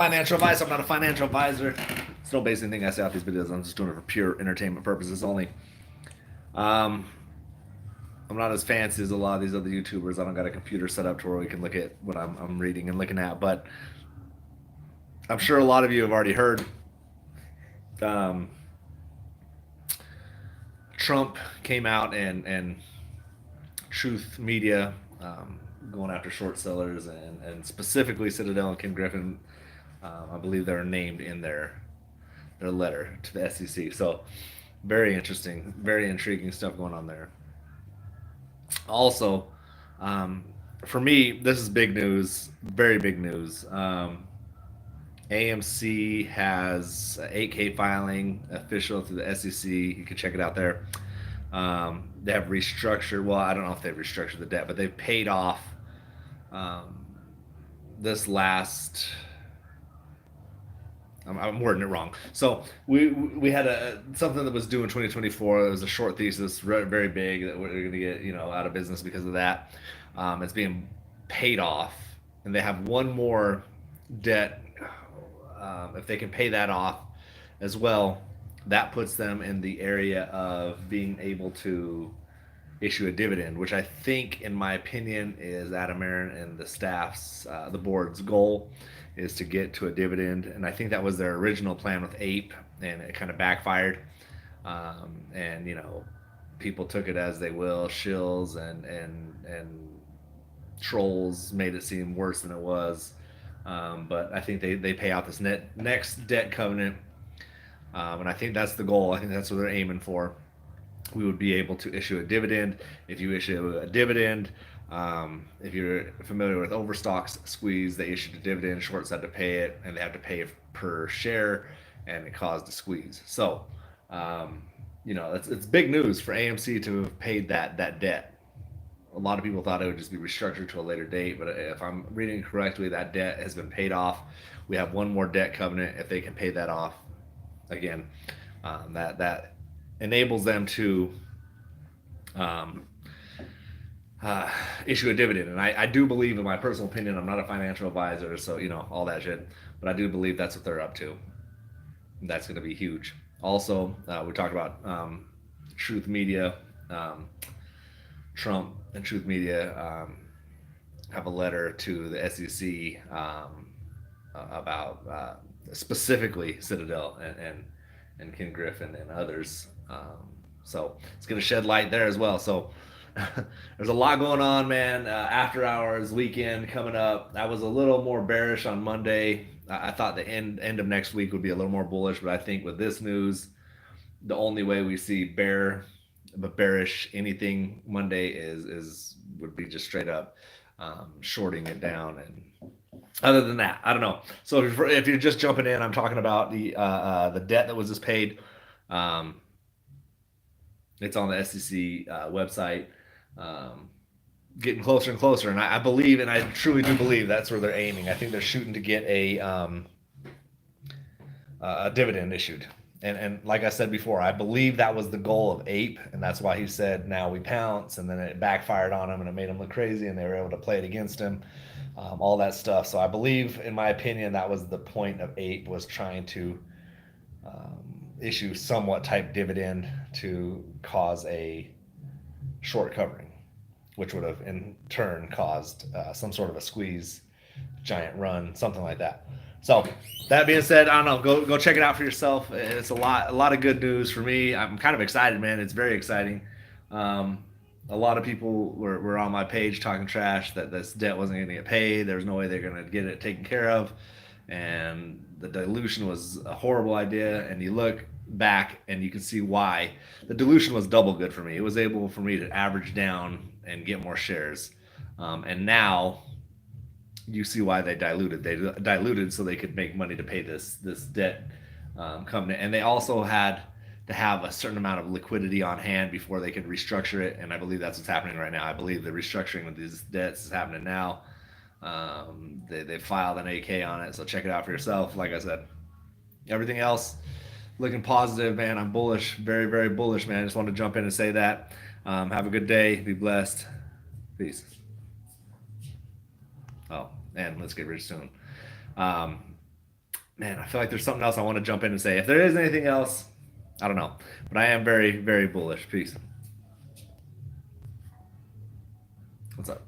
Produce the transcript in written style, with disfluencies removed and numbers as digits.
financial advice. I'm not a financial advisor. Still basing anything I say off these videos. I'm just doing it for pure entertainment purposes only. Um, I'm not as fancy as a lot of these other YouTubers. I don't got a computer set up to where we can look at what I'm reading and looking at. But I'm sure a lot of you have already heard. Um, Trump came out and Truth Media going after short sellers and specifically Citadel and Ken Griffin. I believe they're named in their letter to the SEC. So very interesting, very intriguing stuff going on there. Also, um, for me, this is big news, very big news. AMC has a 8K filing official through the SEC. You can check it out there. They have restructured. Well, I don't know if they've restructured the debt, but they've paid off um, this last. I'm wording it wrong. So we had something that was due in 2024. It was a short thesis, very big, that we're going to get out of business because of that. It's being paid off, and they have one more debt. If they can pay that off as well, that puts them in the area of being able to issue a dividend, which I think, in my opinion, is Adam Aaron and the staff's, the board's goal is to get to a dividend. And I think that was their original plan with Ape, and it kind of backfired. And people took it as they will. Shills and trolls made it seem worse than it was. But I think they pay out this next debt covenant, and I think that's the goal. I think that's what they're aiming for. We would be able to issue a dividend. If you issue a dividend, if you're familiar with Overstock's squeeze, they issued a dividend, shorts had to pay it, and they have to pay it per share, and it caused a squeeze. So, it's big news for AMC to have paid that debt. A lot of people thought it would just be restructured to a later date, but if I'm reading correctly, that debt has been paid off. We have one more debt covenant. If they can pay that off, again, that enables them to um, issue a dividend. And I do believe, in my personal opinion, I'm not a financial advisor, so all that shit, but I do believe that's what they're up to. That's going to be huge. Also, we talked about Truth Media. Trump and Truth Media have a letter to the SEC about specifically Citadel and Ken Griffin and others. So it's going to shed light there as well. So there's a lot going on, man. After hours, weekend coming up. I was a little more bearish on Monday. I thought the end of next week would be a little more bullish, but I think with this news, the only way we see bearish anything Monday is would be just straight up shorting it down. And other than that, I don't know. So if you're just jumping in, I'm talking about the debt that was just paid. It's on the SEC website. Getting closer and closer, and I believe, and I truly do believe, that's where they're aiming. I think they're shooting to get a dividend issued. And like I said before, I believe that was the goal of Ape, and that's why he said, now we pounce, and then it backfired on him, and it made him look crazy, and they were able to play it against him, all that stuff. So I believe, in my opinion, that was the point of Ape, was trying to issue somewhat type dividend to cause a short covering, which would have in turn caused some sort of a squeeze, giant run, something like that. So that being said, I don't know. Go check it out for yourself. It's a lot of good news for me. I'm kind of excited, man. It's very exciting. A lot of people were on my page talking trash that this debt wasn't going to get paid. There's no way they're going to get it taken care of, and the dilution was a horrible idea. And you look back and you can see why the dilution was double good for me. It was able for me to average down and get more shares, and now you see why they diluted. They diluted so they could make money to pay this debt covenant, and they also had to have a certain amount of liquidity on hand before they could restructure it. And I believe that's what's happening right now. I believe the restructuring of these debts is happening now. They filed an 8K on it, so check it out for yourself. Like I said, everything else looking positive, man. I'm bullish, very, very bullish, man. I just wanted to jump in and say that. Have a good day. Be blessed. Peace. Oh, and let's get rich soon. man, I feel like there's something else I want to jump in and say. If there is anything else, I don't know. But I am very, very bullish. Peace. What's up?